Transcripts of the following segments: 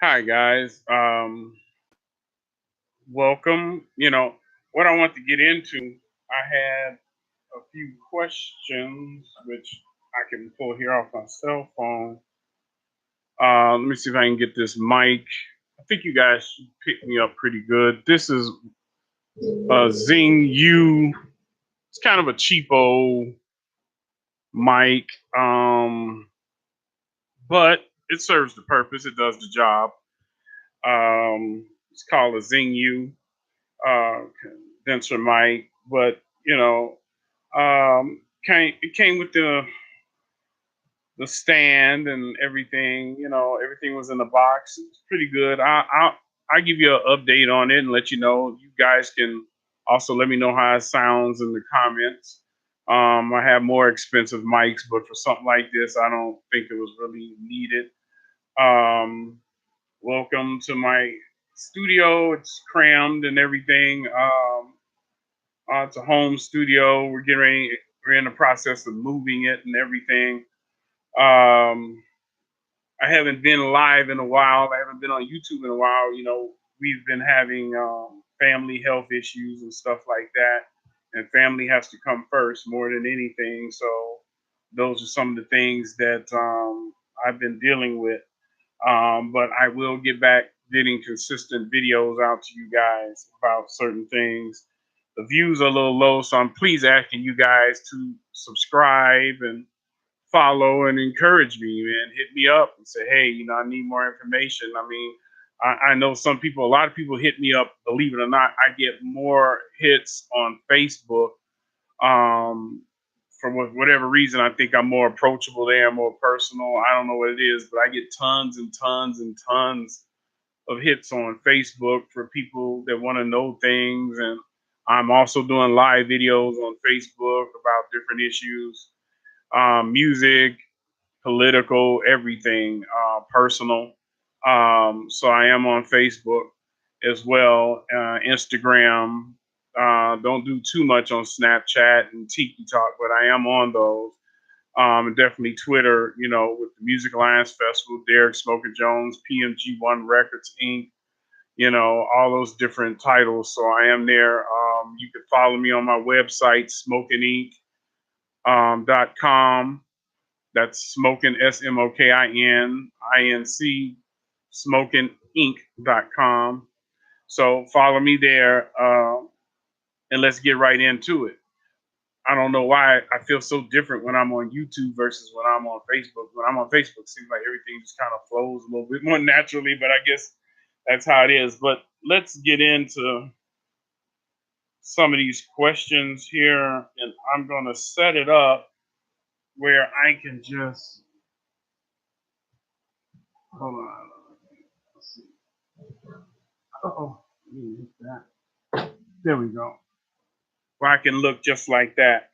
Hi guys. Welcome. What I want to get into, I had a few questions which I can pull here off my cell phone. Let me see if I can get this mic. I think you guys should pick me up pretty good. This is a Zing U. It's kind of a cheapo mic, but it serves the purpose. It does the job. It's called a Zing U. Condenser mic, but it came with the stand and everything. Everything was in the box. It's pretty good. I'll give you an update on it and let you know. You guys can also let me know how it sounds in the comments. I have more expensive mics, but for something like this, I don't think it was really needed. Um, Welcome to my studio. It's crammed and everything. It's a home studio. We're getting ready. We're in the process of moving it and everything. Um, I haven't been live in a while. I haven't been on YouTube in a while. We've been having family health issues and stuff like that, and family has to come first more than anything. So those are some of the things that I've been dealing with. But I will get back getting consistent videos out to you guys about certain things. The views are a little low, so I'm please asking you guys to subscribe and follow and encourage me, man. Hit me up and say, hey, I need more information. I mean, I know a lot of people hit me up. Believe it or not, I get more hits on Facebook. Um, for whatever reason, I think I'm more approachable there, more personal. I don't know what it is, but I get tons and tons and tons of hits on Facebook for people that want to know things. And I'm also doing live videos on Facebook about different issues, music, political, everything, personal. So I am on Facebook as well, Instagram. Don't do too much on Snapchat and Tiki Talk, but I am on those. And definitely Twitter, with the Music Alliance Festival, Derek Smoker Jones, PMG1 Records Inc., all those different titles. So I am there. You can follow me on my website, smokinginc.com. That's smoking, SMOKININC, smokinginc.com. So follow me there, and let's get right into it. I don't know why I feel so different when I'm on YouTube versus when I'm on Facebook. When I'm on Facebook, it seems like everything just kind of flows a little bit more naturally, but I guess that's how it is. But let's get into some of these questions here, and I'm going to set it up where I can just hold on. Let's see. Oh, hit that. There we go. Where I can look just like that.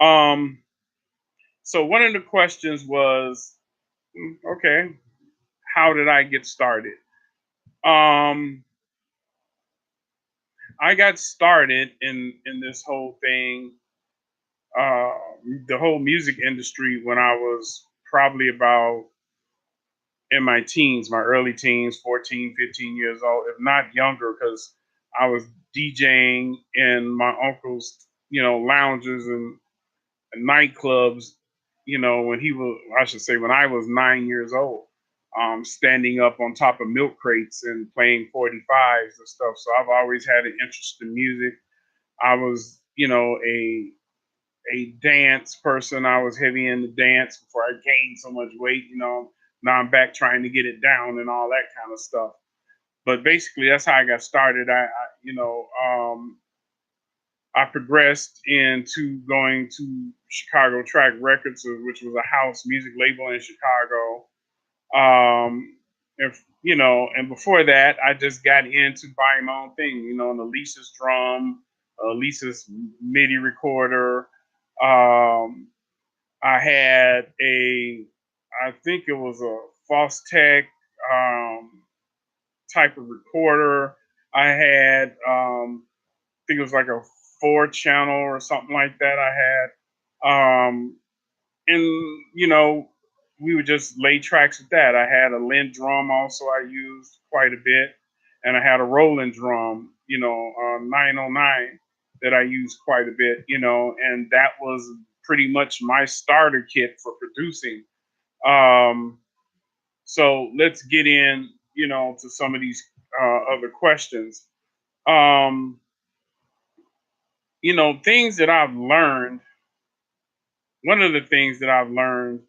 Um, so one of the questions was, okay, how did I get started? Um, I got started in this whole thing, uh, the whole music industry when I was probably about in my teens, my early teens, 14, 15 years old, if not younger, because I was DJing in my uncle's, lounges and nightclubs, when he was, I should say, when I was 9 years old, standing up on top of milk crates and playing 45s and stuff. So I've always had an interest in music. I was, a dance person. I was heavy into dance before I gained so much weight. Now I'm back trying to get it down and all that kind of stuff. But basically, that's how I got started. I progressed into going to Chicago Track Records, which was a house music label in Chicago. And before that, I just got into buying my own thing. An Alesis drum, Alesis MIDI recorder. Um, I had I think it was a Fostech um, type of recorder. I had, I think it was like a 4 channel or something like that. I had, and we would just lay tracks with that. I had a Linn drum also I used quite a bit, and I had a Roland drum, 909 that I used quite a bit, and that was pretty much my starter kit for producing. Um, so let's get in, to some of these other questions. Um, things that I've learned. One of the things that I've learned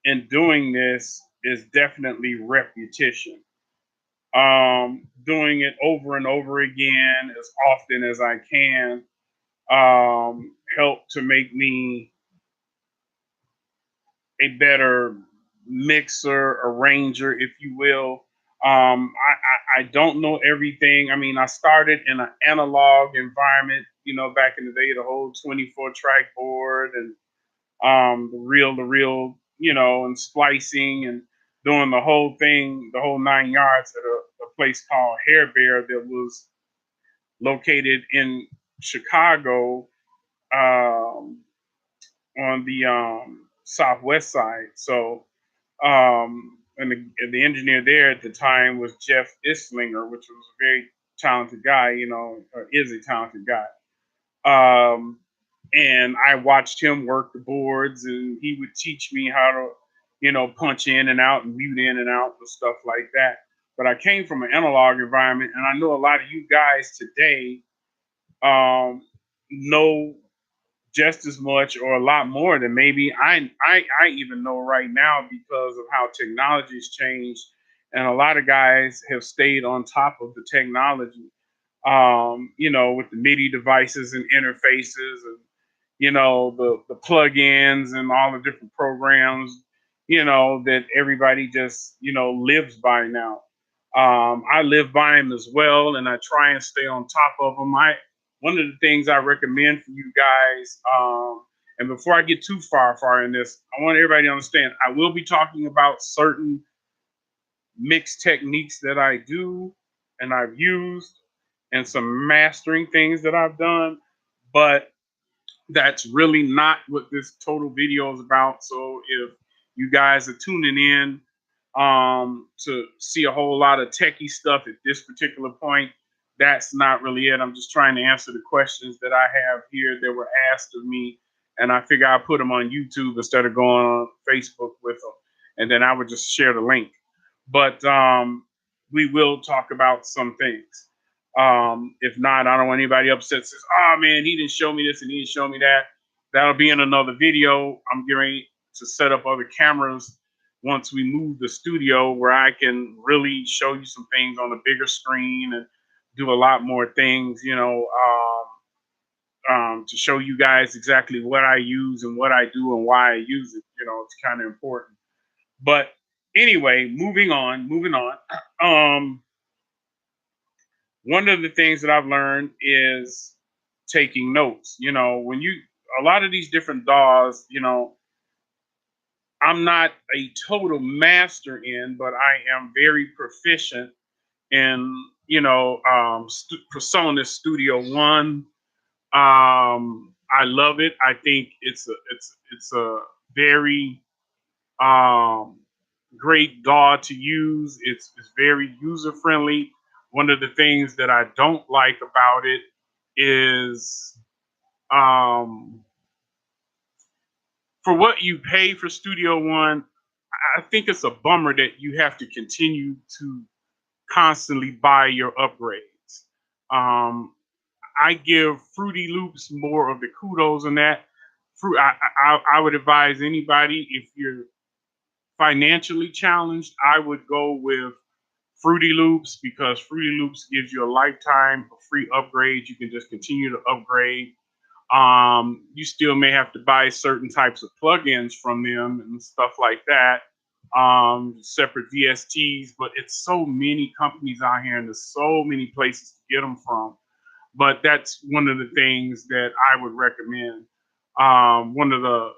in doing this is definitely repetition. Doing it over and over again as often as I can help to make me a better mixer, arranger, if you will. I don't know everything. I mean, I started in an analog environment, back in the day, the whole 24 track board and the reel to reel, and splicing and doing the whole thing, the whole 9 yards at a place called Hair Bear that was located in Chicago, on the southwest side. So, and the engineer there at the time was Jeff Islinger, which was a very talented guy, or is a talented guy. Um, and I watched him work the boards, and he would teach me how to, punch in and out and mute in and out and stuff like that. But I came from an analog environment, and I know a lot of you guys today um, know just as much or a lot more than maybe I even know right now because of how technology's changed, and a lot of guys have stayed on top of the technology. With the MIDI devices and interfaces and the plugins and all the different programs, that everybody just lives by now. I live by them as well, and I try and stay on top of them. I One of the things I recommend for you guys, and before I get too far in this, I want everybody to understand I will be talking about certain mix techniques that I do and I've used, and some mastering things that I've done, but that's really not what this total video is about. So if you guys are tuning in to see a whole lot of techie stuff at this particular point, that's not really it. I'm just trying to answer the questions that I have here that were asked of me, and I figure I'll put them on YouTube instead of going on Facebook with them, and then I would just share the link. But we will talk about some things. If not, I don't want anybody upset. Says, "Oh man, he didn't show me this and he didn't show me that." That'll be in another video. I'm getting ready to set up other cameras once we move the studio, where I can really show you some things on a bigger screen and do a lot more things. To show you guys exactly what I use and what I do and why I use it. It's kind of important. But anyway, moving on. Um, One of the things that I've learned is taking notes. When you a lot of these different DAWs, I'm not a total master in, but I am very proficient in, Presonus Studio One. I love it. I think it's a very um, great DAW to use. It's very user friendly. One of the things that I don't like about it is, um, for what you pay for Studio One, I think it's a bummer that you have to continue to constantly buy your upgrades. Um, I give Fruity Loops more of the kudos in that. I would advise anybody, if you're financially challenged, I would go with Fruity Loops, because Fruity Loops gives you a lifetime of free upgrades. You can just continue to upgrade. You still may have to buy certain types of plugins from them and stuff like that, separate VSTs, but it's so many companies out here and there's so many places to get them from. But that's one of the things that I would recommend. One of the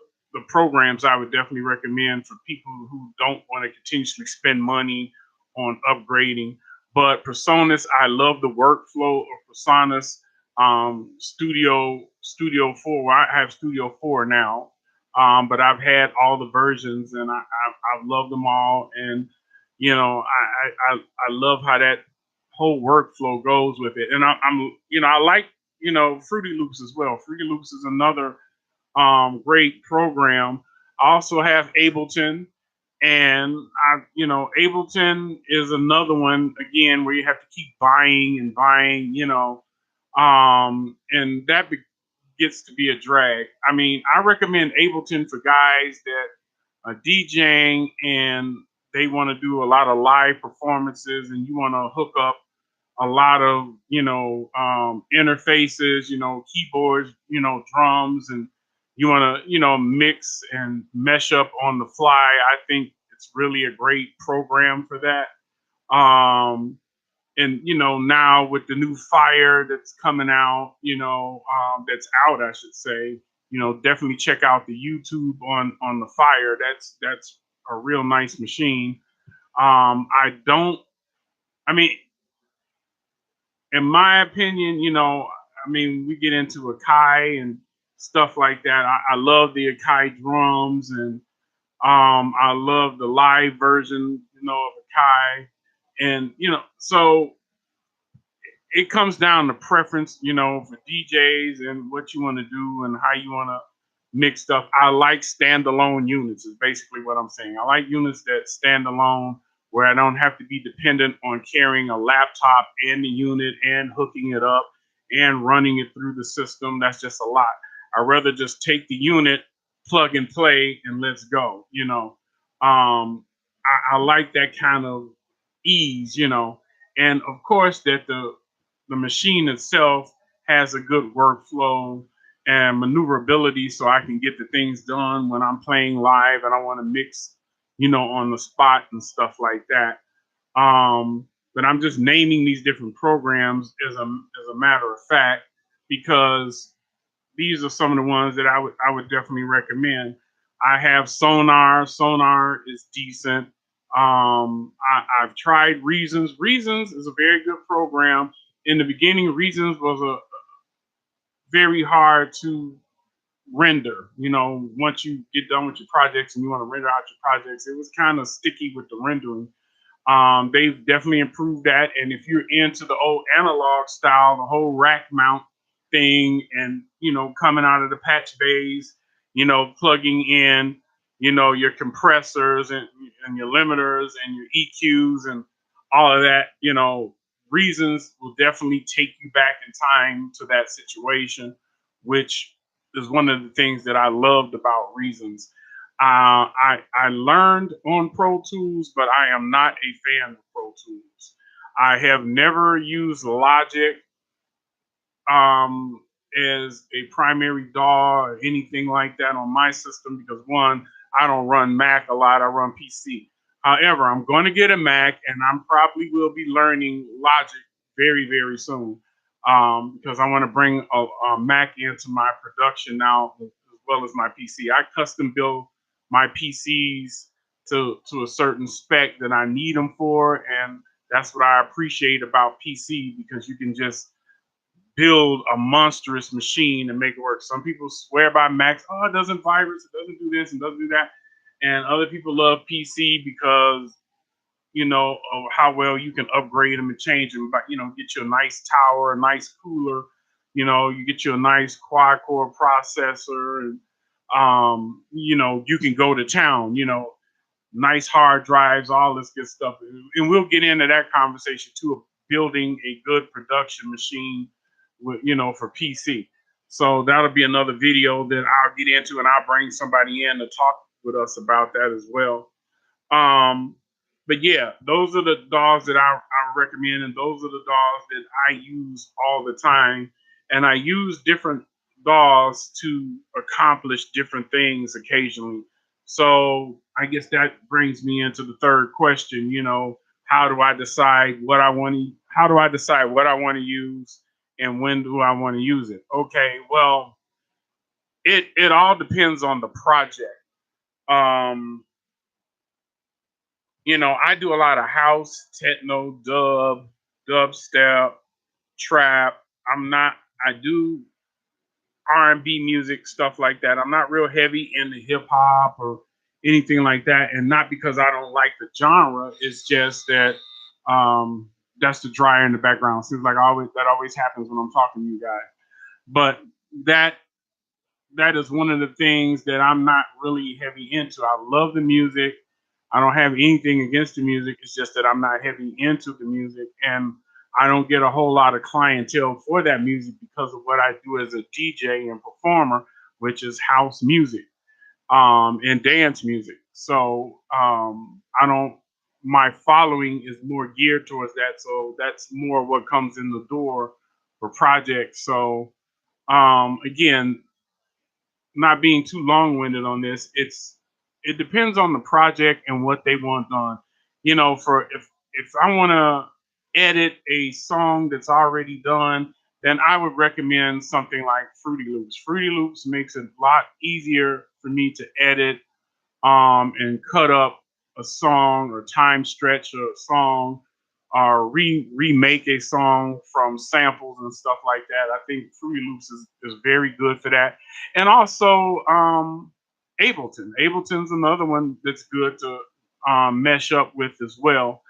programs I would definitely recommend for people who don't want to continuously spend money on upgrading. But Presonus, I love the workflow of Presonus. Studio 4. I have Studio 4 now. But I've had all the versions, and I've loved them all. And I love how that whole workflow goes with it. And I like Fruity Loops as well. Fruity Loops is another great program. I also have Ableton, and Ableton is another one again where you have to keep buying and buying, and that gets to be a drag. I mean, I recommend Ableton for guys that are DJing and they want to do a lot of live performances, and you want to hook up a lot of interfaces, keyboards, drums, and you want to mix and mesh up on the fly. I think it's really a great program for that. And now with the new Fire that's coming out, that's out, I should say, definitely check out the YouTube on the Fire. That's a real nice machine. I don't. I mean, in my opinion, I mean, we get into Akai and stuff like that. I love the Akai drums, and I love the live version, of Akai, and so it comes down to preference, for DJs and what you want to do and how you want to mix stuff. I like standalone units, is basically what I'm saying. I like units that stand alone where I don't have to be dependent on carrying a laptop and the unit and hooking it up and running it through the system. That's just a lot. I'd rather just take the unit, plug and play, and let's go. I like that kind of ease, and of course that the machine itself has a good workflow and maneuverability so I can get the things done when I'm playing live and I want to mix, on the spot and stuff like that. But I'm just naming these different programs as a matter of fact because these are some of the ones that I would definitely recommend. I have Sonar. Sonar is decent. I've tried Reasons. Reasons is a very good program. In the beginning, Reasons was a very hard to render. Once you get done with your projects and you want to render out your projects, it was kind of sticky with the rendering. They've definitely improved that. And if you're into the old analog style, the whole rack mount thing, and coming out of the patch bays, plugging in, your compressors and your limiters and your EQs and all of that, Reasons will definitely take you back in time to that situation, which is one of the things that I loved about Reasons. I learned on Pro Tools, but I am not a fan of Pro Tools. I have never used Logic um, as a primary DAW or anything like that on my system because one, I don't run Mac a lot. I run PC. However, I'm going to get a Mac, and I'm probably will be learning Logic very, very soon because I want to bring a Mac into my production now as well as my PC. I custom build my PCs to a certain spec that I need them for, and that's what I appreciate about PC because you can just build a monstrous machine and make it work. Some people swear by Macs, oh, it doesn't virus, it doesn't do this and doesn't do that. And other people love PC because, of how well you can upgrade them and change them. But, get you a nice tower, a nice cooler, you get you a nice quad core processor and, you can go to town, nice hard drives, all this good stuff. And we'll get into that conversation too of building a good production machine with, for PC. So that'll be another video that I'll get into and I'll bring somebody in to talk with us about that as well. But yeah, those are the DAWs that I recommend, and those are the DAWs that I use all the time. And I use different DAWs to accomplish different things occasionally. So I guess that brings me into the third question. How do I decide what I want to? How do I decide what I want to use, and when do I want to use it? Okay, well, it all depends on the project. Um, I do a lot of house, techno, dubstep, trap. I'm not. I do R&B music, stuff like that. I'm not real heavy into hip hop or anything like that, and not because I don't like the genre. It's just that um, that's the dryer in the background. Seems like always happens when I'm talking to you guys. But that that is one of the things that I'm not really heavy into. I love the music. I don't have anything against the music. It's just that I'm not heavy into the music, and I don't get a whole lot of clientele for that music because of what I do as a DJ and performer, which is house music and dance music. So I don't. My following is more geared towards that. So that's more what comes in the door for projects. So again, not being too long-winded on this, it depends on the project and what they want done. You know, for if I want to edit a song that's already done, then I would recommend something like Fruity Loops. Fruity Loops makes it a lot easier for me to edit and cut up a song or time stretch a song or remake a song from samples and stuff like that. I think Fruity Loops is very good for that. And also Ableton. Ableton's another one that's good to mesh up with as well.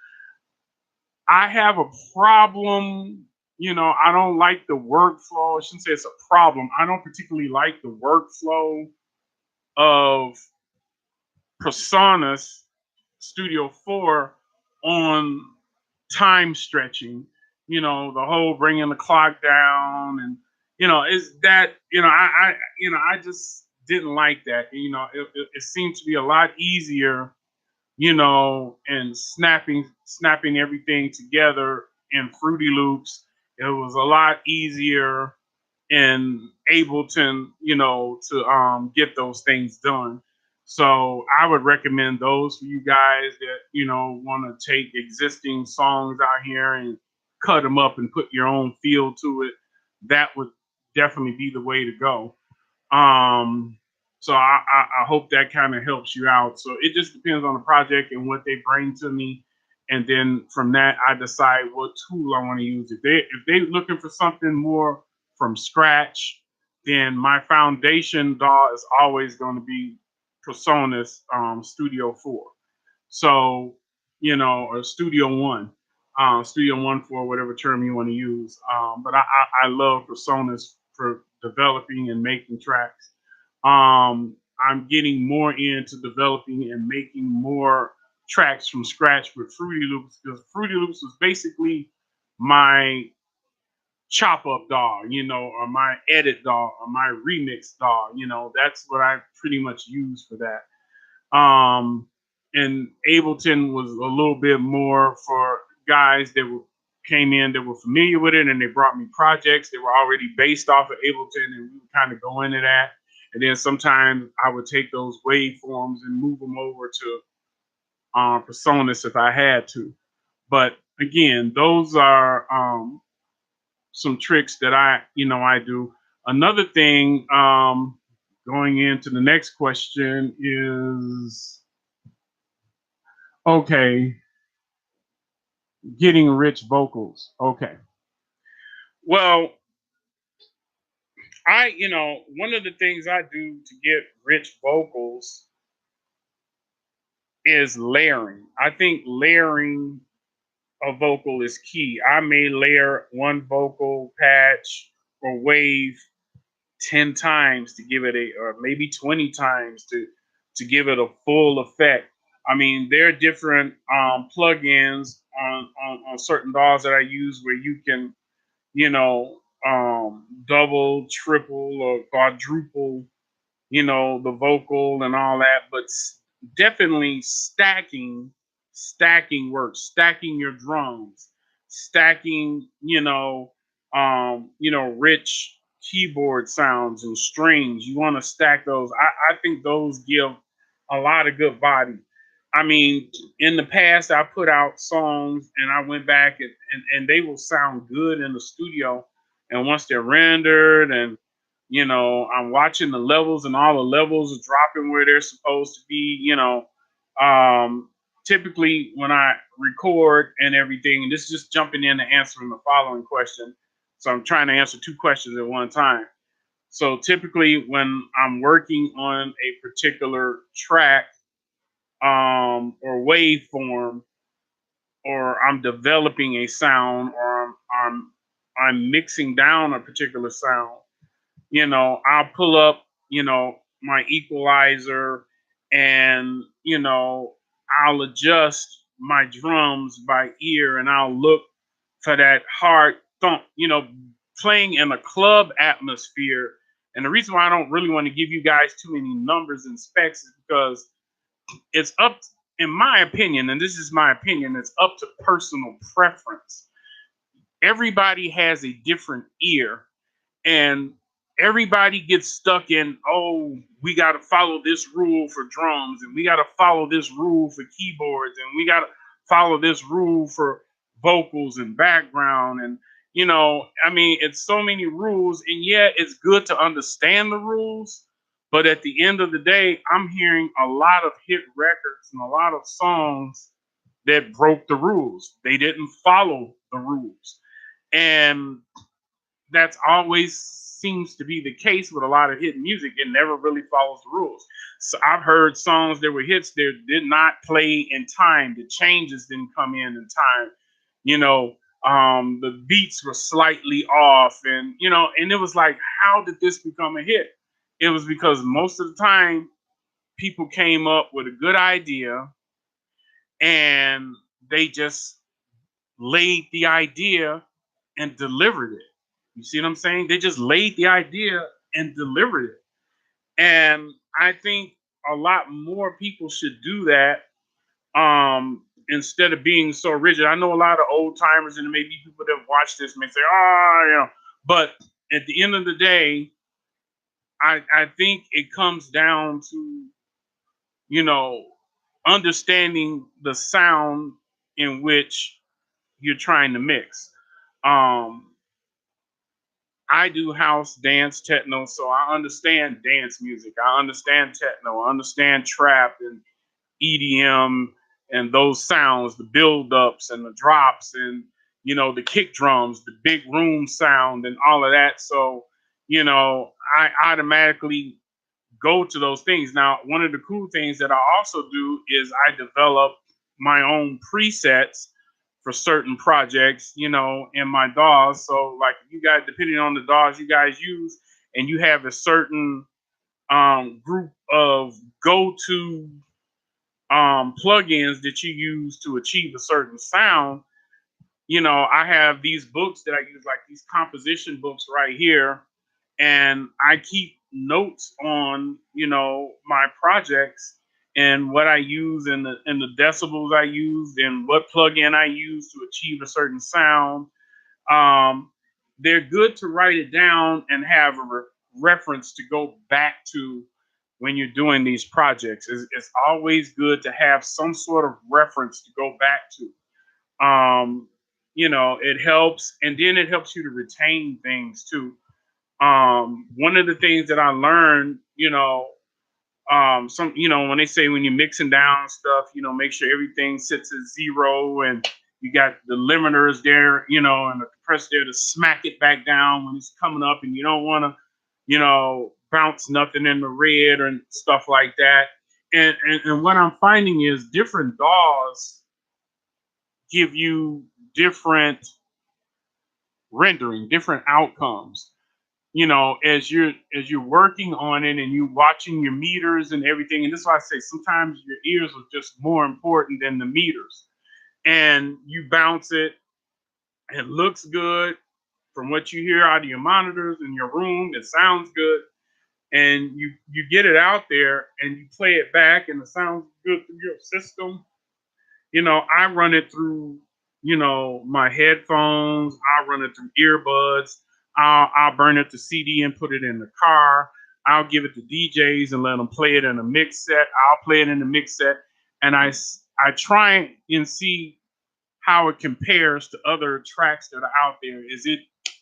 I have a problem, I don't like the workflow. I shouldn't say it's a problem. I don't particularly like the workflow of Personas Studio 4 on time stretching, the whole bringing the clock down and, is that, I just didn't like that. It seemed to be a lot easier, and snapping everything together in Fruity Loops. It was a lot easier in Ableton, to get those things done. So I would recommend those for you guys that want to take existing songs out here and cut them up and put your own feel to it. That would definitely be the way to go. Um, so I hope that kind of helps you out. So it just depends on the project and what they bring to me, and then from that I decide what tool I want to use. If they looking for something more from scratch, then my foundation DAW is always going to be Personas Studio 4. So, or Studio One, Studio One for whatever term you want to use. But I love Personas for developing and making tracks. I'm getting more into developing and making more tracks from scratch with Fruity Loops because Fruity Loops was basically my chop up DAW, or my edit DAW or my remix DAW. That's what I pretty much use for that. And Ableton was a little bit more for guys that came in that were familiar with it, and they brought me projects that were already based off of Ableton, and we would kind of go into that. And then sometimes I would take those waveforms and move them over to Personas if I had to. But again, those are some tricks that I do. Another thing, going into the next question is okay, getting rich vocals. Okay. Well, one of the things I do to get rich vocals is layering. I think layering a vocal is key. I may layer one vocal patch or wave 10 times to give it or maybe 20 times to give it a full effect. I mean, there are different plugins on certain DAWs that I use where you can, double, triple, or quadruple, the vocal and all that, but definitely stacking works, stacking your drums, stacking, rich keyboard sounds and strings. You want to stack those. I think those give a lot of good body. I mean, in the past, I put out songs and I went back and they will sound good in the studio. And once they're rendered and, I'm watching the levels and all the levels are dropping where they're supposed to be, um, typically when I record and everything, and this is just jumping in and answering the following question. So I'm trying to answer two questions at one time. So typically, when I'm working on a particular track, or waveform, or I'm developing a sound, or I'm mixing down a particular sound, I'll pull up, my equalizer, and I'll adjust my drums by ear, and I'll look for that hard thump, playing in a club atmosphere. And the reason why I don't really want to give you guys too many numbers and specs is because it's up, in my opinion, and this is my opinion, it's up to personal preference. Everybody has a different ear, and everybody gets stuck in, oh, we got to follow this rule for drums, and we got to follow this rule for keyboards, and we got to follow this rule for vocals and background. And I mean, it's so many rules, and yeah, it's good to understand the rules, but at the end of the day, I'm hearing a lot of hit records and a lot of songs that broke the rules. They didn't follow the rules, and that's always seems to be the case with a lot of hit music. It never really follows the rules. So I've heard songs that were hits that did not play in time. The changes didn't come in time. You know, the beats were slightly off, and and it was like, how did this become a hit? It was because most of the time people came up with a good idea, and they just laid the idea and delivered it. You see what I'm saying? They just laid the idea and delivered it. And I think a lot more people should do that, instead of being so rigid. I know a lot of old timers, and maybe people that watch this may say, oh, but at the end of the day, I think it comes down to, you know, understanding the sound in which you're trying to mix. Um, I do house, dance, techno, so I understand dance music. I understand techno. I understand trap and EDM and those sounds, the build-ups and the drops, and the kick drums, the big room sound, and all of that. So, I automatically go to those things. Now, one of the cool things that I also do is I develop my own presets for certain projects, in my DAWs. So, like, you guys, depending on the DAWs you guys use, and you have a certain group of go-to plugins that you use to achieve a certain sound. I have these books that I use, like these composition books right here, and I keep notes on, my projects, and what I use, and the decibels I use, and what plugin I use to achieve a certain sound. um, they're good to write it down and have a reference to go back to when you're doing these projects. It's always good to have some sort of reference to go back to. It helps, and then it helps you to retain things too. One of the things that I learned, when they say when you're mixing down stuff, make sure everything sits at zero, and you got the limiters there, and the compressor there to smack it back down when it's coming up, and you don't want to, bounce nothing in the red and stuff like that. And what I'm finding is different DAWs give you different rendering, different outcomes. As you're working on it, and you watching your meters and everything. And this is why I say sometimes your ears are just more important than the meters. And you bounce it, it looks good from what you hear out of your monitors in your room. It sounds good, and you get it out there and you play it back, and it sounds good through your system. I run it through, my headphones. I run it through earbuds. I'll burn it to CD and put it in the car. I'll give it to DJs and let them play it in a mix set. I'll play it in the mix set, and I try and see how it compares to other tracks that are out there. Is it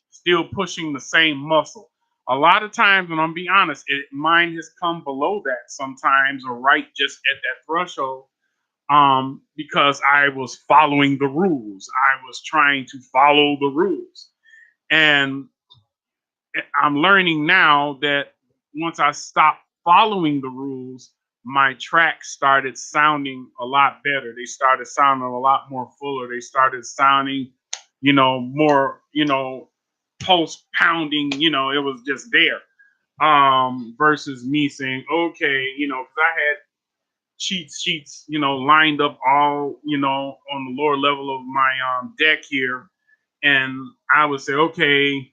still pushing the same muscle? A lot of times, and I'm be honest, mine has come below that sometimes, or right just at that threshold, because I was following the rules. I was trying to follow the rules. And I'm learning now that once I stopped following the rules, my tracks started sounding a lot better. They started sounding a lot more fuller. They started sounding, more, post pounding, it was just there. Versus me saying, okay, because I had cheat sheets, lined up all, on the lower level of my deck here, and I would say, okay,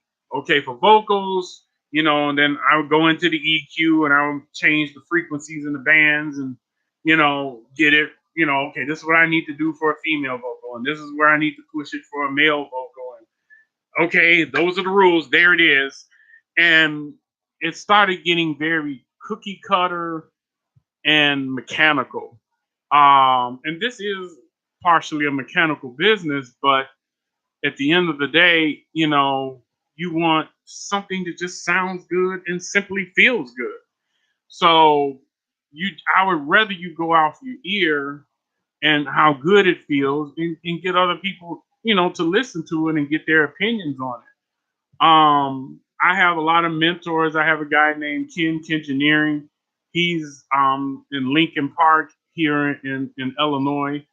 for vocals, and then I would go into the EQ and I would change the frequencies and the bands and, get it, okay, this is what I need to do for a female vocal, and this is where I need to push it for a male vocal. And okay, those are the rules. There it is. And it started getting very cookie cutter and mechanical. And this is partially a mechanical business, but at the end of the day, you want something that just sounds good and simply feels good. So I would rather you go off your ear and how good it feels, and get other people, to listen to it and get their opinions on it. I have a lot of mentors. I have a guy named Ken Engineering. He's in Lincoln Park here in Illinois.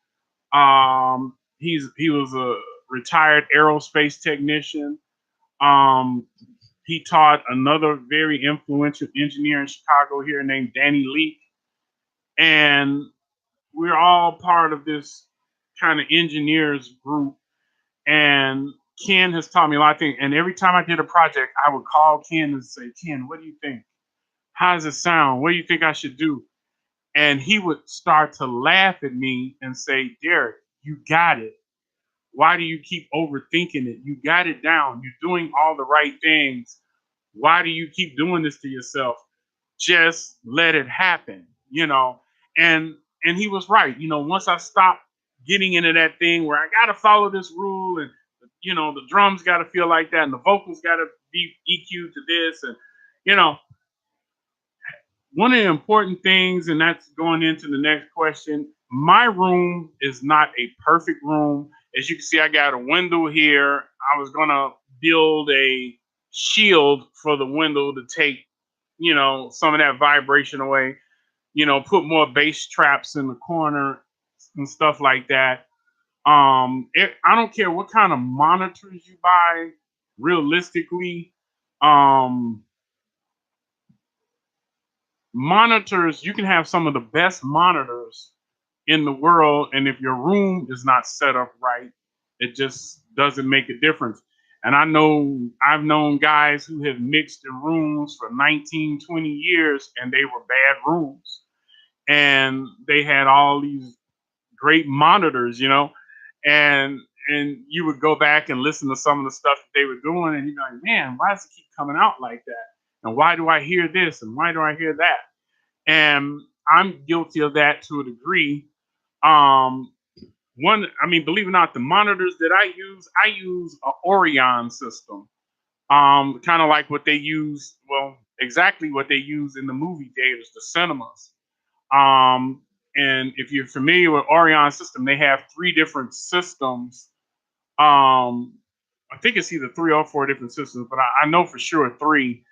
He was a retired aerospace technician. Um, he taught another very influential engineer in Chicago here named Danny Leak, and we're all part of this kind of engineers group. And Ken has taught me a lot of things. And every time I did a project, I would call Ken and say, Ken, what do you think? How does it sound? What do you think I should do? And he would start to laugh at me and say, Derek, you got it. Why do you keep overthinking it? You got it down. You're doing all the right things. Why do you keep doing this to yourself? Just let it happen, And he was right. Once I stopped getting into that thing where I gotta follow this rule, and the drums gotta feel like that and the vocals gotta be EQ to this, and you know, one of the important things, and that's going into the next question. My room is not a perfect room. As you can see, I got a window here. I was gonna build a shield for the window to take, some of that vibration away. Put more bass traps in the corner and stuff like that. I don't care what kind of monitors you buy. Realistically, um, monitors, you can have some of the best monitors in the world, and if your room is not set up right, it just doesn't make a difference. And I've known guys who have mixed in rooms for 19, 20 years, and they were bad rooms, and they had all these great monitors, and you would go back and listen to some of the stuff that they were doing, and you're like, man, why does it keep coming out like that? And why do I hear this? And why do I hear that? And I'm guilty of that to a degree. Um, believe it or not, the monitors that I use a Orion system. Kind of like what they use, well, exactly what they use in the movie theaters, the cinemas. Um, and if you're familiar with Orion system, they have three different systems. I think it's either three or four different systems, but I know for sure three.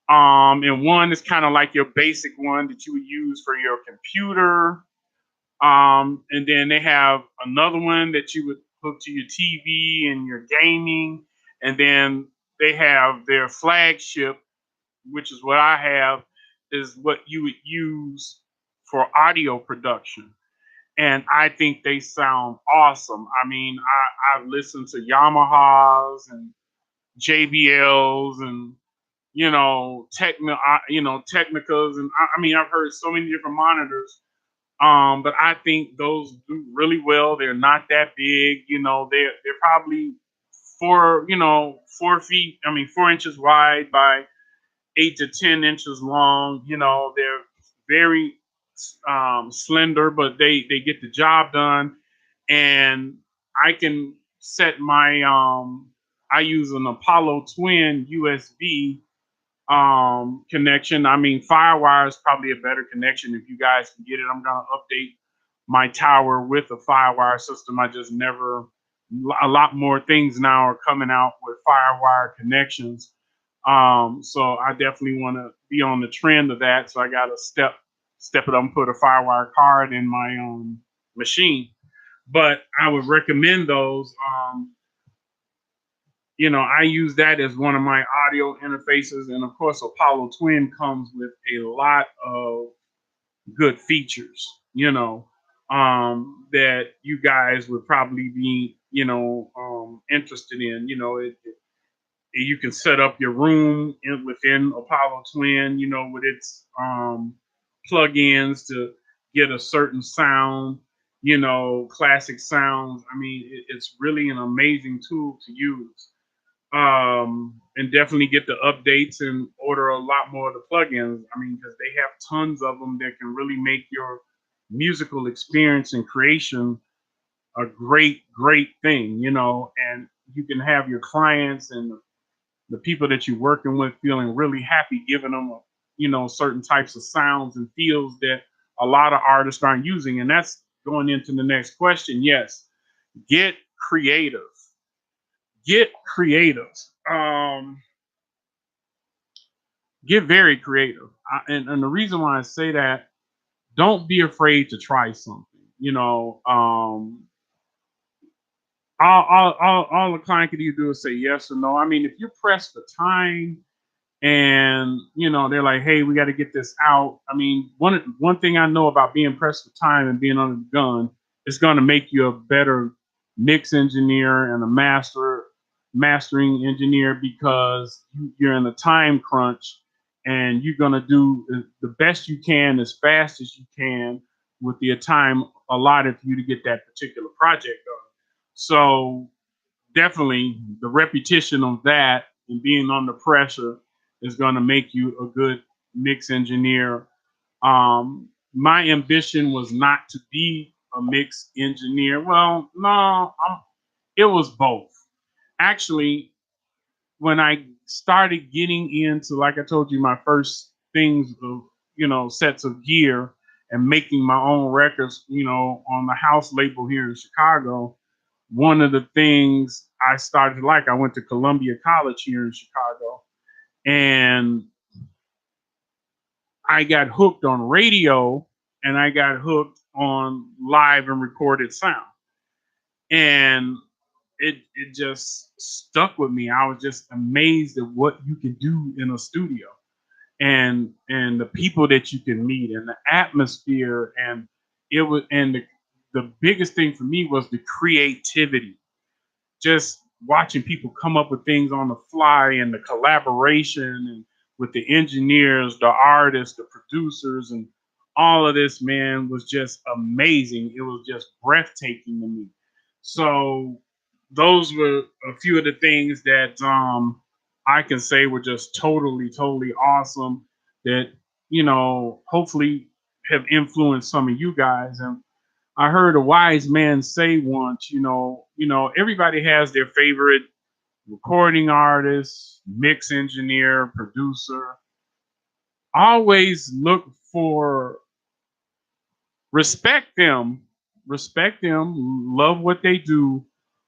And one is kind of like your basic one that you would use for your computer. And then they have another one that you would hook to your TV and your gaming. And then they have their flagship, which is what I have, is what you would use for audio production. And I think they sound awesome. I mean, I've listened to Yamahas and JBLs and Technicas, and I mean, I've heard so many different monitors. But I think those do really well. They're not that big. They're probably 4 feet. I mean, 4 inches wide by 8 to 10 inches long. They're very slender, but they get the job done. And I can set my I use an Apollo Twin USB connection. I mean, Firewire is probably a better connection if you guys can get it. I'm gonna update my tower with a Firewire system. I just never. A lot more things now are coming out with Firewire connections. So I definitely want to be on the trend of that. So I got to step it up and put a Firewire card in my machine. But I would recommend those. I use that as one of my audio interfaces, and of course, Apollo Twin comes with a lot of good features. That you guys would probably be, interested in. You can set up your room within Apollo Twin, with its plugins to get a certain sound, classic sounds. I mean, it's really an amazing tool to use. And definitely get the updates and order a lot more of the plugins. I mean, because they have tons of them that can really make your musical experience and creation a great thing, and you can have your clients and the people that you're working with feeling really happy, giving them, certain types of sounds and feels that a lot of artists aren't using. And that's going into the next question. Yes, get creative. Get creative. Get very creative. And the reason why I say that, don't be afraid to try something. All the client can either do is say yes or no. I mean, if you're pressed for time and they're like, hey, we got to get this out. I mean, one thing I know about being pressed for time and being under the gun, it's going to make you a better mix engineer and a mastering engineer, because you're in a time crunch and you're going to do the best you can as fast as you can with the time allotted for you to get that particular project done. So definitely the repetition of that and being under pressure is going to make you a good mix engineer. My ambition was not to be a mix engineer. Well, no, it was both. Actually, when I started getting into, like I told you, my first things of, sets of gear and making my own records, on the house label here in Chicago, one of the things I started to like, I went to Columbia College here in Chicago, and I got hooked on radio and I got hooked on live and recorded sound. And it just stuck with me. I was just amazed at what you can do in a studio, and the people that you can meet and the atmosphere. And it was, and the biggest thing for me was the creativity, just watching people come up with things on the fly, and the collaboration and with the engineers, the artists, the producers, and all of this, man, was just amazing. It was just breathtaking to me. So those were a few of the things that I can say were just totally awesome, that hopefully have influenced some of you guys. And I heard a wise man say once, everybody has their favorite recording artist, mix engineer, producer. Always look for, respect them, love what they do,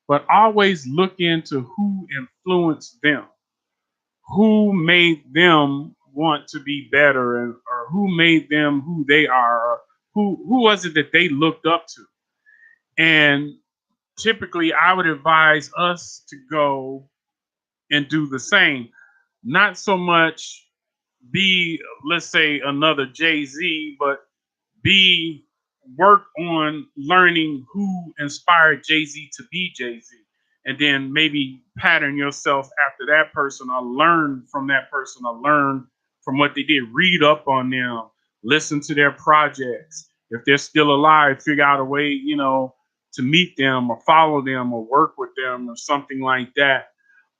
but always look into who influenced them, who made them want to be better, and or who made them who they are, or who was it that they looked up to. And typically I would advise us to go and do the same. Not so much be, let's say, another Jay-Z, but be, work on learning who inspired Jay-Z to be Jay-Z. And then maybe pattern yourself after that person, or learn from that person, or learn from what they did. Read up on them, listen to their projects. If they're still alive, figure out a way, to meet them or follow them or work with them or something like that.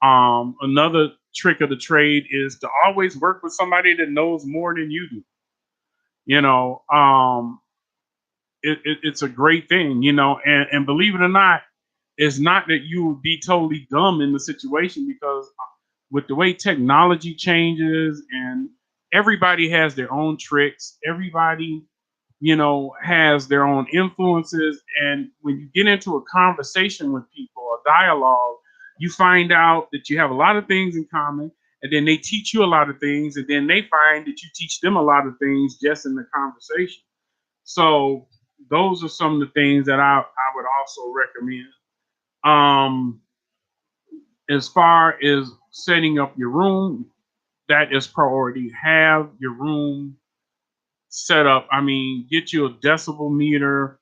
Another trick of the trade is to always work with somebody that knows more than you do. You know, it's a great thing, and believe it or not, it's not that you would be totally dumb in the situation, because with the way technology changes, and everybody has their own tricks, everybody, has their own influences. And when you get into a conversation with people, a dialogue, you find out that you have a lot of things in common, and then they teach you a lot of things, and then they find that you teach them a lot of things just in the conversation. So those are some of the things that I would also recommend. Um, as far as setting up your room, that is priority. Have your room set up. I mean, get you a decibel meter,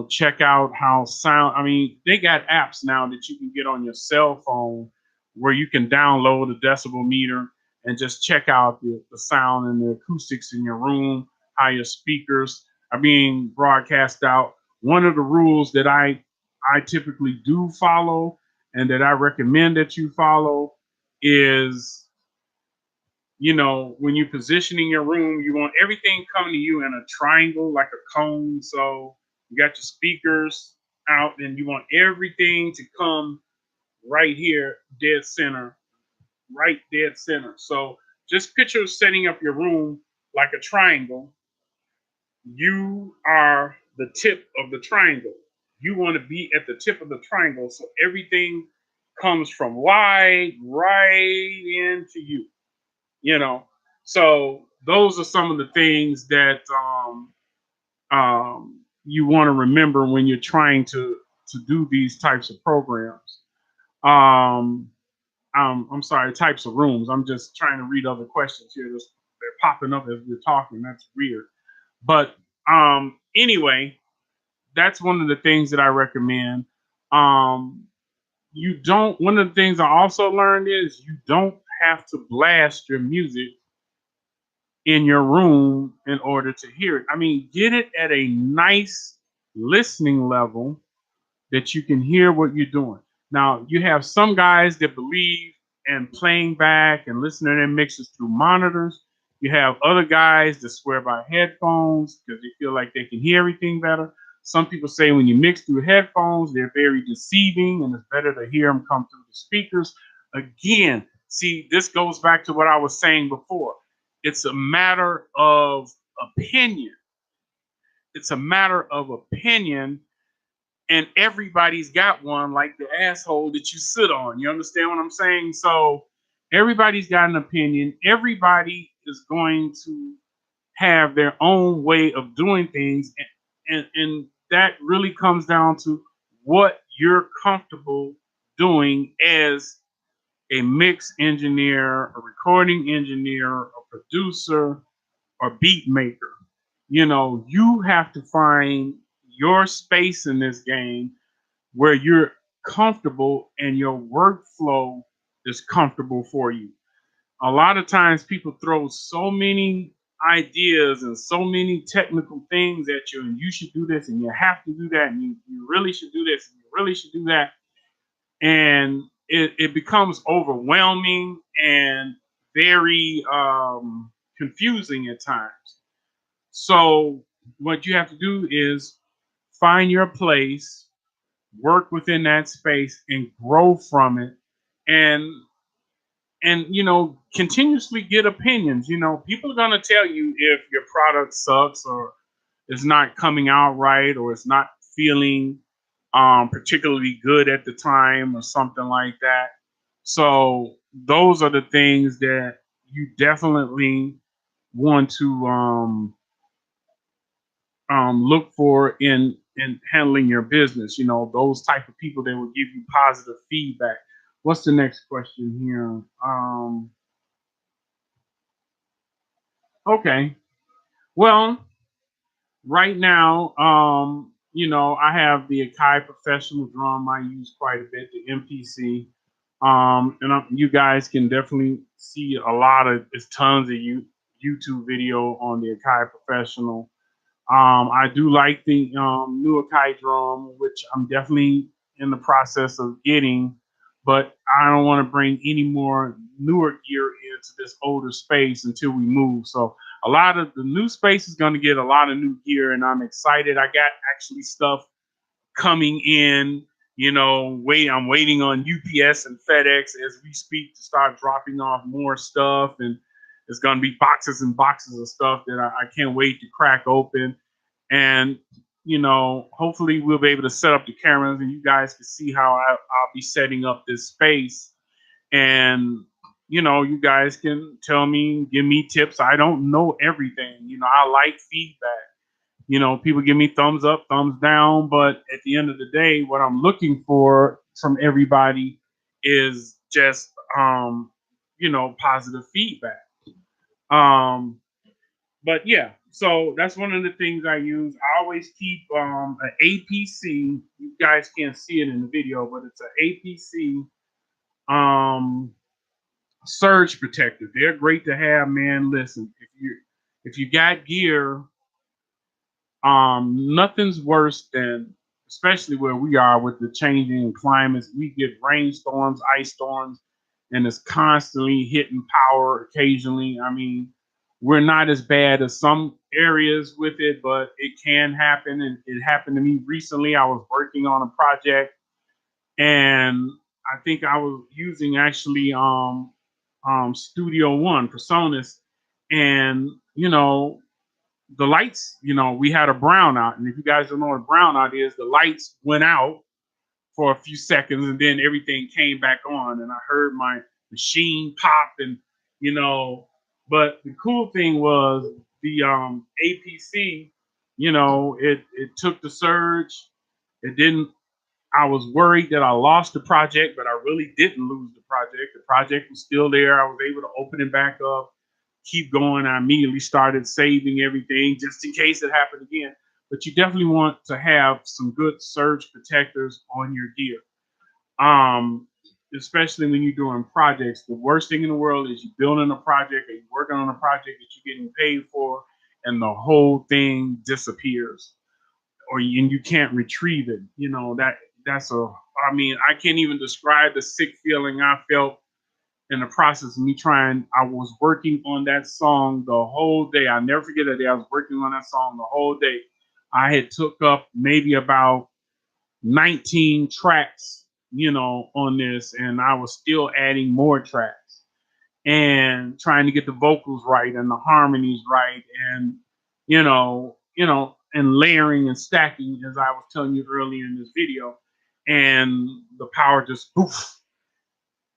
check out how sound. I mean, they got apps now that you can get on your cell phone where you can download a decibel meter and just check out the sound and the acoustics in your room, how your speakers are being broadcast out. One of the rules that I typically do follow and that I recommend that you follow is, when you're positioning your room, you want everything coming to you in a triangle, like a cone. So you got your speakers out, and you want everything to come right here, dead center, right dead center. So just picture setting up your room like a triangle. You are the tip of the triangle. You want to be at the tip of the triangle, so everything comes from wide right into you you know so those are some of the things that you want to remember when you're trying to do these types of programs. um, I'm sorry, types of rooms. I'm just trying to read other questions here. They're popping up as we're talking. That's weird. But anyway, that's one of the things that I recommend. um, you don't One of the things I also learned is you don't have to blast your music in your room in order to hear it. I mean, get it at a nice listening level that you can hear what you're doing. Now, you have some guys that believe in playing back and listening to their mixes through monitors. You have other guys that swear by headphones because they feel like they can hear everything better. Some people say when you mix through headphones, they're very deceiving and it's better to hear them come through the speakers. Again, see, this goes back to what I was saying before. It's a matter of opinion. It's a matter of opinion, and everybody's got one, like the asshole that you sit on. You understand what I'm saying? So everybody's got an opinion. Everybody is going to have their own way of doing things, and that really comes down to what you're comfortable doing as a mix engineer, a recording engineer, a producer, or beat maker. You have to find your space in this game where you're comfortable and your workflow is comfortable for you. A lot of times people throw so many ideas and so many technical things at you, and you should do this and you have to do that, and you really should do this and you really should do that. And it becomes overwhelming and very confusing at times. So what you have to do is find your place, work within that space, and grow from it. And continuously get opinions. People are gonna tell you if your product sucks or is not coming out right or it's not feeling particularly good at the time or something like that. So those are the things that you definitely want to look for in handling your business. Those type of people that will give you positive feedback. What's the next question here? Okay. Well, right now, I have the Akai Professional Drum I use quite a bit, the MPC. You guys can definitely see there's tons of YouTube video on the Akai Professional. I do like the new Akai drum, which I'm definitely in the process of getting, but I don't want to bring any more newer gear into this older space until we move. So a lot of the new space is going to get a lot of new gear, and I'm excited. I got actually stuff coming in. I'm waiting on UPS and FedEx as we speak to start dropping off more stuff, and it's going to be boxes and boxes of stuff that I can't wait to crack open. And hopefully we'll be able to set up the cameras and you guys can see how I'll be setting up this space. And you guys can tell me, give me tips. I don't know everything. I like feedback. People give me thumbs up, thumbs down, but at the end of the day, what I'm looking for from everybody is just, positive feedback. Um, but yeah, so that's one of the things I use. I always keep an APC. You guys can't see it in the video, but it's an APC um, surge protector. They're great to have, man. Listen, if you got gear, nothing's worse than, especially where we are with the changing climates. We get rainstorms, ice storms, and it's constantly hitting power occasionally. I mean, we're not as bad as some areas with it, but it can happen. And it happened to me recently. I was working on a project, and I think I was using actually Studio One for Sonos, and the lights, we had a brownout. And if you guys don't know what a brownout is, the lights went out for a few seconds and then everything came back on. And I heard my machine pop and, you know, but the cool thing was the APC, it took the surge. It didn't, I was worried that I lost the project, but I really didn't lose the project. The project was still there. I was able to open it back up, keep going. I immediately started saving everything just in case it happened again. But you definitely want to have some good surge protectors on your gear. Um, Especially when you're doing projects. The worst thing in the world is you building a project or you're working on a project that you're getting paid for, and the whole thing disappears, and you can't retrieve it. That's a. I mean, I can't even describe the sick feeling I felt in the process of me trying. I was working on that song the whole day. I never forget that day. I was working on that song the whole day. I had took up maybe about 19 tracks, on this, and I was still adding more tracks and trying to get the vocals right and the harmonies right, and and layering and stacking, as I was telling you earlier in this video, and the power just poof.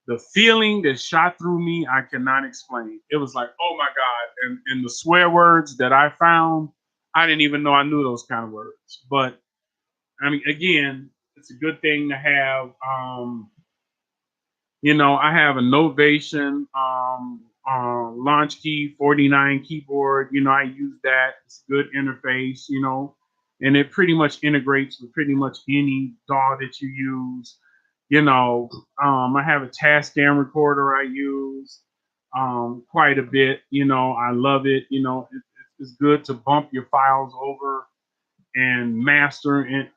The feeling that shot through me, I cannot explain. It was like, oh my God. And the swear words that I found, I didn't even know I knew those kind of words. But I mean, again, it's a good thing to have. I have a Novation Launch Key 49 keyboard. I use that. It's a good interface, and it pretty much integrates with pretty much any DAW that you use. I have a Tascam recorder I use quite a bit. I love it. It's good to bump your files over and master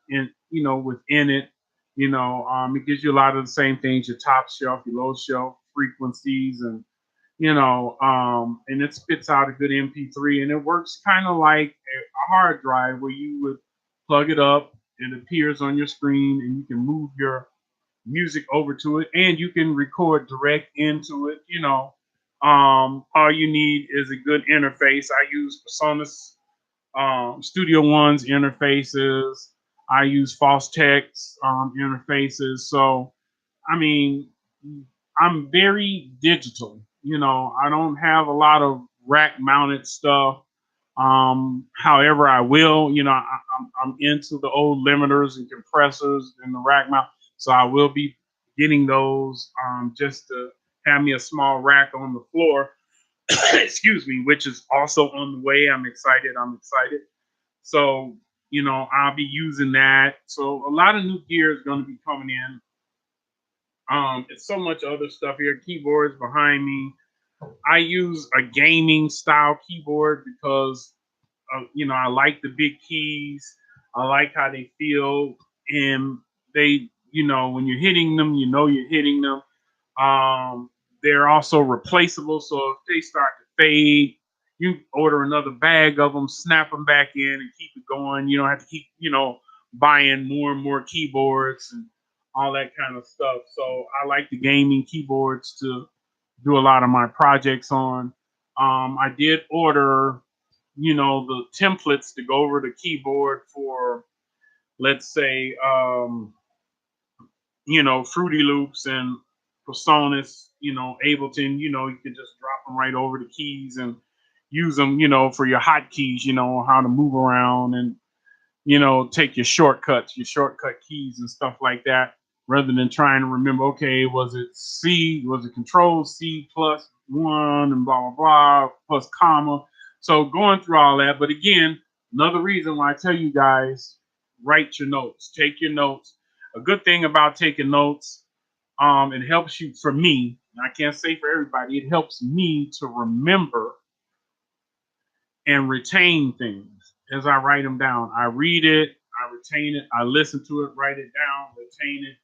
within it. It gives you a lot of the same things: your top shelf, your low shelf frequencies, and and it spits out a good MP3, and it works kind of like a hard drive where you would plug it up, it appears on your screen, and you can move your music over to it, and you can record direct into it. All you need is a good interface. I use Personas Studio One's interfaces. I use Fostex interfaces. So, I mean, I'm very digital. I don't have a lot of rack mounted stuff. However, I will. I'm into the old limiters and compressors and the rack mount, so I will be getting those just to have me a small rack on the floor. Excuse me, which is also on the way. I'm excited. So, I'll be using that. So a lot of new gear is going to be coming in. It's so much other stuff here. Keyboards behind me. I use a gaming style keyboard because, I like the big keys. I like how they feel, and they, when you're hitting them, you're hitting them. Um, they're also replaceable, so if they start to fade, you order another bag of them, snap them back in, and keep it going. You don't have to keep, buying more and more keyboards and all that kind of stuff. So I like the gaming keyboards to do a lot of my projects on. I did order, the templates to go over the keyboard for, let's say, Fruity Loops and PreSonus, Ableton, you can just drop them right over the keys and use them, for your hotkeys, how to move around and take your shortcuts, your shortcut keys and stuff like that, rather than trying to remember, okay, was it control C plus one and blah, blah, blah, plus comma. So going through all that. But again, another reason why I tell you guys, write your notes, take your notes. A good thing about taking notes, it helps you, for me, I can't say for everybody, it helps me to remember and retain things as I write them down. I read it, I retain it, I listen to it, write it down, retain it.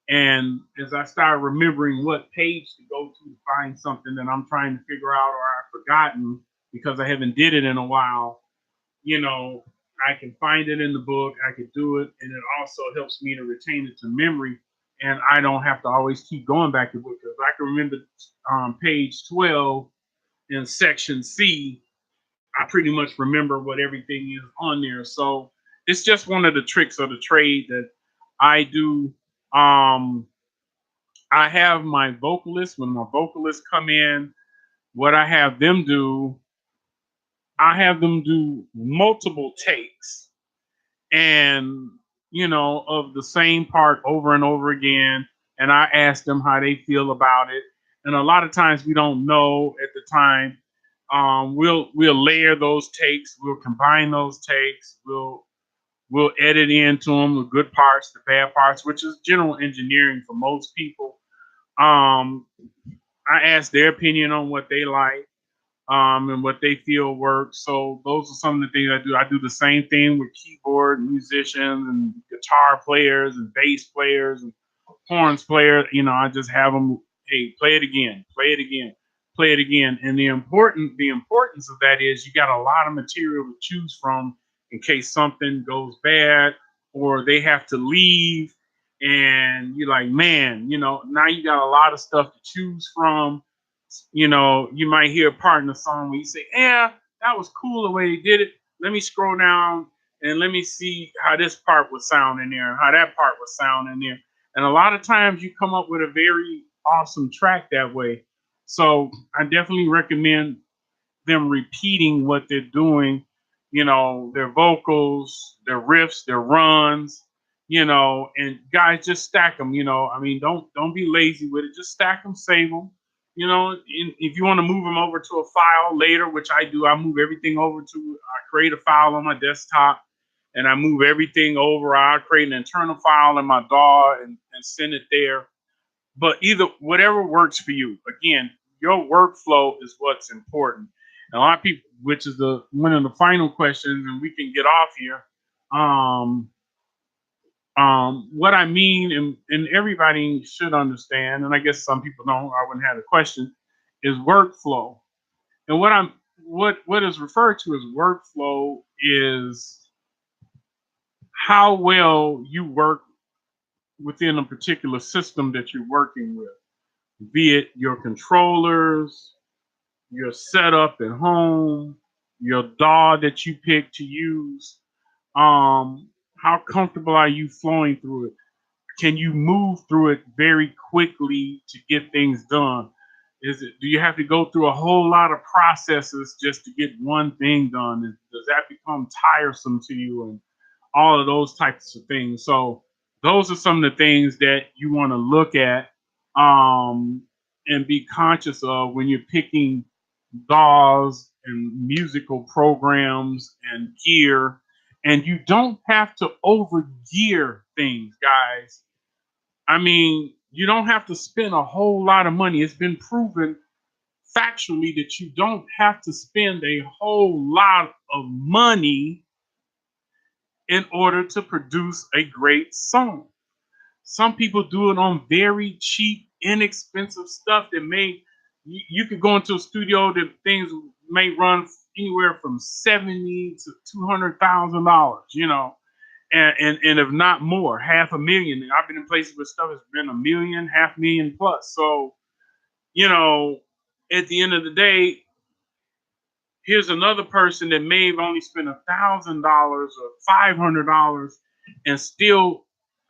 And as I start remembering what page to go to find something that I'm trying to figure out or I've forgotten because I haven't did it in a while, I can find it in the book, I could do it, and it also helps me to retain it to memory. And I don't have to always keep going back to the book because I can remember page 12 in section C. I pretty much remember what everything is on there. So it's just one of the tricks of the trade that I do. Um, I have my vocalists, when my vocalists come in, what I have them do, I have them do multiple takes and, of the same part over and over again. And I ask them how they feel about it. And a lot of times we don't know at the time. We'll layer those takes. We'll combine those takes. We'll edit into them, the good parts, the bad parts, which is general engineering for most people. Um, I ask their opinion on what they like, and what they feel works. So those are some of the things I do. I do the same thing with keyboard musicians and guitar players and bass players and horns players. I just have them, hey, play it again, play it again, play it again. And the importance of that is you got a lot of material to choose from in case something goes bad or they have to leave. And you're like, man, now you got a lot of stuff to choose from. You might hear a part in the song where you say, yeah, that was cool the way they did it. Let me scroll down and let me see how this part would sound in there and how that part would sound in there. And a lot of times you come up with a very awesome track that way. So I definitely recommend them repeating what they're doing, their vocals, their riffs, their runs, and guys just stack them, I mean, don't be lazy with it. Just stack them, save them, if you want to move them over to a file later, which I do, I move everything over I create a file on my desktop and I move everything over. I create an internal file in my DAW and send it there. But either whatever works for you. Again, your workflow is what's important. And a lot of people, which is one of the final questions, and we can get off here. What I mean, and everybody should understand, and I guess some people don't, I wouldn't have a question, is workflow. And what is referred to as workflow is how well you work within a particular system that you're working with, be it your controllers, your setup at home, your DAW that you pick to use. How comfortable are you flowing through it? Can you move through it very quickly to get things done? Do you have to go through a whole lot of processes just to get one thing done? Does that become tiresome to you? And all of those types of things. So those are some of the things that you want to look at, and be conscious of when you're picking DAWs and musical programs and gear. And you don't have to over gear things, guys. I mean, you don't have to spend a whole lot of money. It's been proven factually that you don't have to spend a whole lot of money in order to produce a great song. Some people do it on very cheap, inexpensive stuff that you could go into a studio that things may run anywhere from 70 to $200,000, and if not more, $500,000. I've been in places where stuff has been $1 million, $500,000 plus. So, at the end of the day, here's another person that may have only spent $1,000 or $500 and still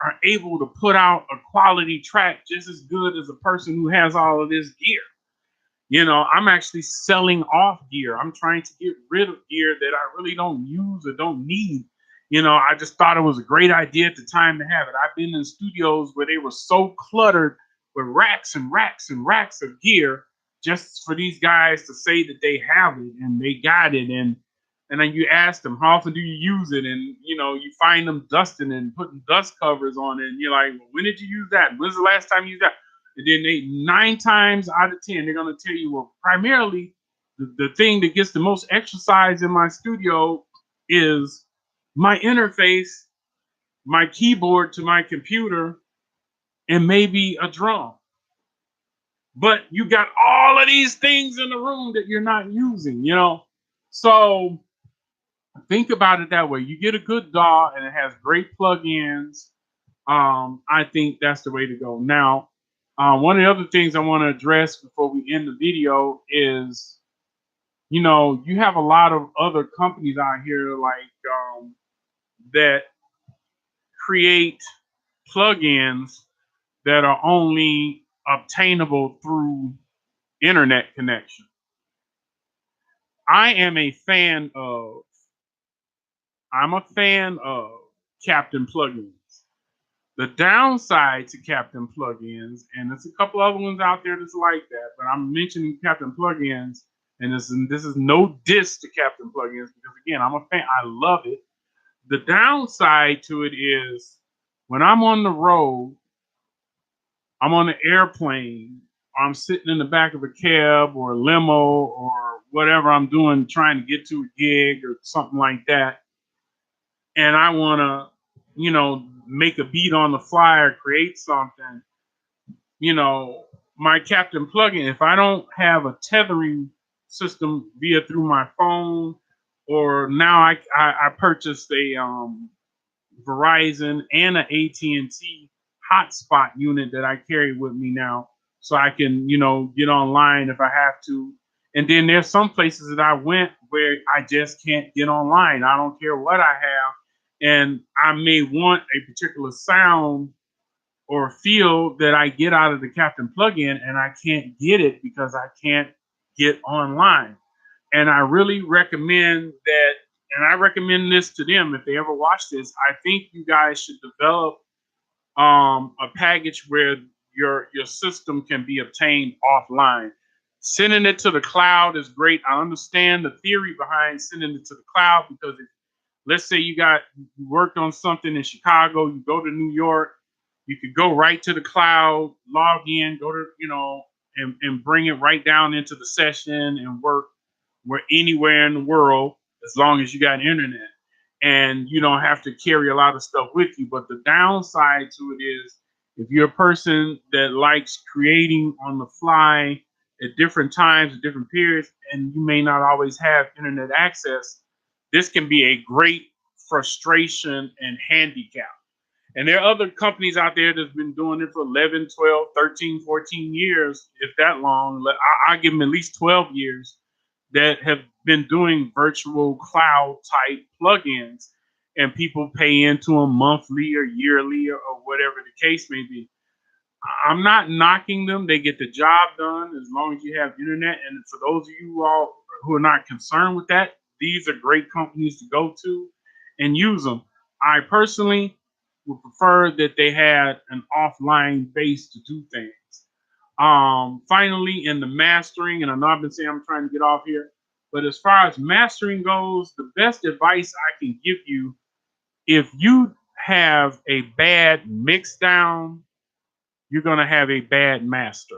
are able to put out a quality track just as good as a person who has all of this gear. I'm actually selling off gear. I'm trying to get rid of gear that I really don't use or don't need. I just thought it was a great idea at the time to have it. I've been in studios where they were so cluttered with racks and racks and racks of gear just for these guys to say that they have it and they got it. And then you ask them, how often do you use it? And, you find them dusting and putting dust covers on it. And you're like, well, when did you use that? When's the last time you used that? And then 9 times out of 10, they're going to tell you, well, primarily the thing that gets the most exercise in my studio is my interface, my keyboard to my computer, and maybe a drum. But you got all of these things in the room that you're not using, So think about it that way. You get a good DAW and it has great plugins. I think that's the way to go. Now, one of the other things I want to address before we end the video is, you have a lot of other companies out here that create plugins that are only obtainable through internet connection. I'm a fan of Captain Plugins. The downside to Captain Plugins, and there's a couple other ones out there that's like that, but I'm mentioning Captain Plugins, and this is no diss to Captain Plugins because again, I'm a fan. I love it. The downside to it is when I'm on the road, I'm on an airplane, or I'm sitting in the back of a cab or a limo or whatever I'm doing, trying to get to a gig or something like that, and I want to, make a beat on the fly or create something, my Captain plugin, if I don't have a tethering system through my phone, or now I purchased a Verizon and an AT&T hotspot unit that I carry with me now, so I can, get online if I have to. And then there's some places that I went where I just can't get online. I don't care what I have. And I may want a particular sound or feel that I get out of the Captain plugin, and I can't get it because I can't get online. And I really recommend that, and I recommend this to them if they ever watch this. I think you guys should develop a package where your system can be obtained offline. Sending it to the cloud is great. I understand the theory behind sending it to the cloud because let's say you worked on something in Chicago, you go to New York, you could go right to the cloud, log in, go to, and bring it right down into the session and work where anywhere in the world as long as you got internet. And you don't have to carry a lot of stuff with you. But the downside to it is if you're a person that likes creating on the fly at different times, at different periods, and you may not always have internet access, this can be a great frustration and handicap. And there are other companies out there that's been doing it for 11, 12, 13, 14 years, if that long. I'll give them at least 12 years that have been doing virtual cloud type plugins, and people pay into them monthly or yearly or whatever the case may be. I'm not knocking them. They get the job done as long as you have internet. And for those of you all who are not concerned with that, these are great companies to go to and use them. I personally would prefer that they had an offline base to do things. Finally, in the mastering, and I know I've been saying I'm trying to get off here, but as far as mastering goes, the best advice I can give you, if you have a bad mix down, you're going to have a bad master.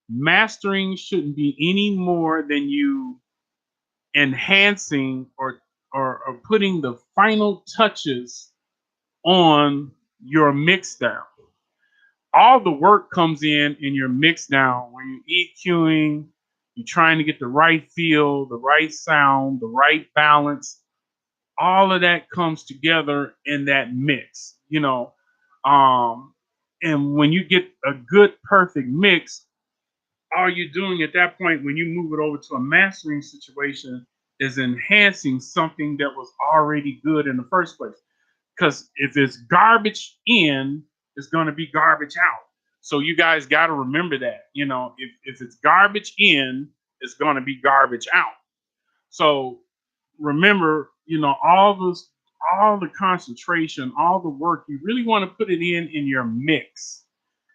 Mastering shouldn't be any more than you enhancing or putting the final touches on your mix down. All the work comes in your mix down when you're EQing, you're trying to get the right feel, the right sound, the right balance. All of that comes together in that mix, and when you get a good, perfect mix, all you're doing at that point when you move it over to a mastering situation is enhancing something that was already good in the first place. because if it's garbage in, it's going to be garbage out. So you guys got to remember that. If it's garbage in, it's going to be garbage out. So remember, all the concentration, all the work, you really want to put it in your mix,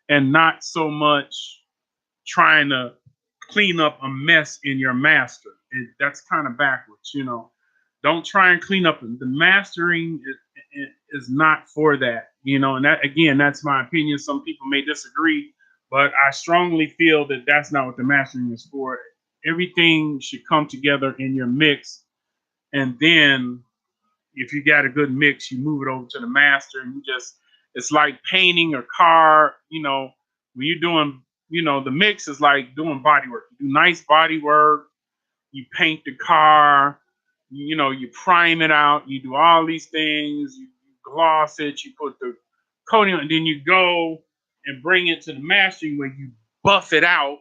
and not so much trying to clean up a mess in your master. That's kind of backwards. Don't try and clean up. The mastering is not for that. And that, again, that's my opinion. Some people may disagree, but I strongly feel that that's not what the mastering is for. Everything should come together in your mix, and then if you got a good mix, you move it over to the master, and it's like painting a car. When you're doing, the mix is like doing body work. You do nice body work, you paint the car, you prime it out, you do all these things, you gloss it, you put the coating on, and then you go and bring it to the mastering where you buff it out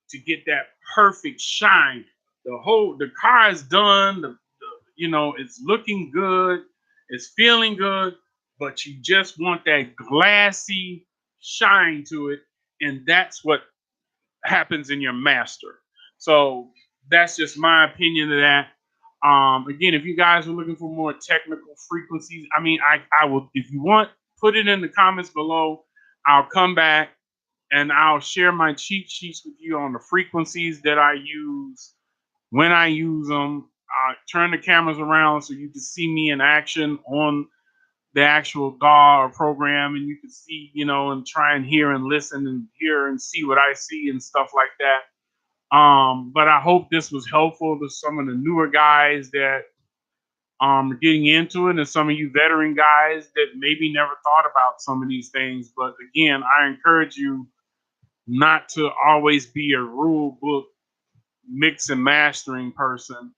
to get that perfect shine. The car is done, it's looking good, it's feeling good, but you just want that glassy shine to it, and that's what happens in your master. So that's just my opinion of that. Again, if you guys are looking for more technical frequencies, I mean, I will, if you want, put it in the comments below. I'll come back and I'll share my cheat sheets with you on the frequencies that I use, when I use them. Turn the cameras around so you can see me in action on the actual DAW or program, and you can see, and try and hear and listen and hear and see what I see and stuff like that. But I hope this was helpful to some of the newer guys that are getting into it, and some of you veteran guys that maybe never thought about some of these things. But again, I encourage you not to always be a rule book mix and mastering person,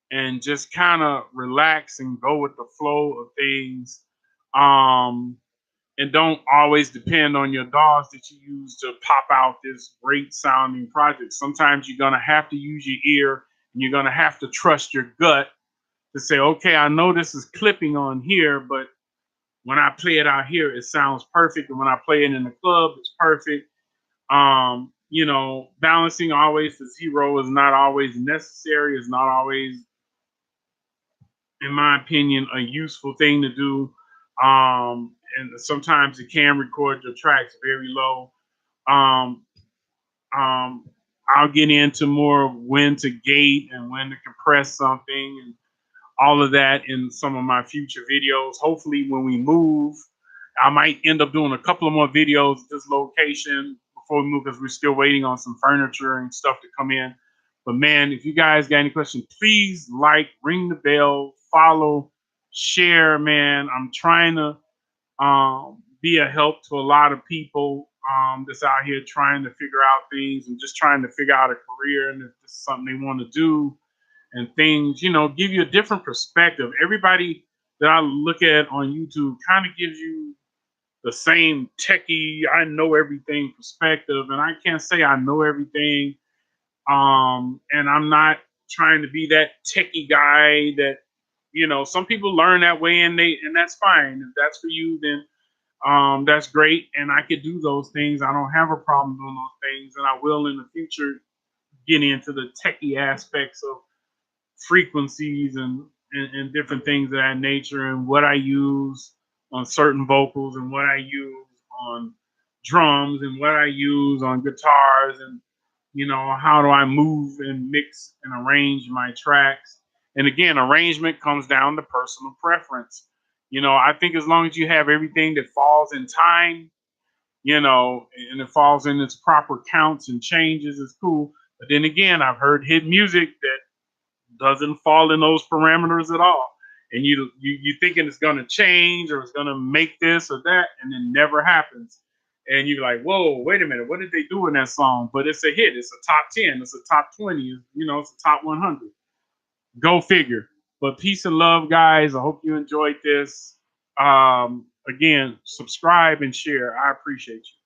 and just kind of relax and go with the flow of things. And don't always depend on your DAWs that you use to pop out this great sounding project. Sometimes you're going to have to use your ear, and you're going to have to trust your gut to say, okay, I know this is clipping on here, but when I play it out here, it sounds perfect. And when I play it in the club, it's perfect. Balancing always to zero is not always necessary. It's not always, in my opinion, a useful thing to do. And sometimes it can record your tracks very low. Um, I'll get into more when to gate and when to compress something and all of that in some of my future videos. Hopefully, when we move, I might end up doing a couple of more videos at this location before we move, because we're still waiting on some furniture and stuff to come in. But man, if you guys got any questions, please like, ring the bell, follow, share, man. I'm trying to be a help to a lot of people that's out here trying to figure out things and just trying to figure out a career, and if this is something they want to do, and things, give you a different perspective. Everybody that I look at on YouTube kind of gives you the same techie, I know everything perspective, and I can't say I know everything. And I'm not trying to be that techie guy that, some people learn that way, and that's fine. If that's for you, then that's great. And I could do those things. I don't have a problem doing those things, and I will in the future get into the techie aspects of frequencies and different things of that nature, and what I use on certain vocals, and what I use on drums, and what I use on guitars, and how do I move and mix and arrange my tracks. And again, arrangement comes down to personal preference. I think as long as you have everything that falls in time, and it falls in its proper counts and changes, is cool. But then again, I've heard hit music that doesn't fall in those parameters at all, and you thinking it's going to change or it's going to make this or that, and it never happens. And you're like, whoa, wait a minute, what did they do in that song? But it's a hit. It's a top 10. It's a top 20. It's a top 100. Go figure. But peace and love, guys. I hope you enjoyed this. Again, subscribe and share. I appreciate you.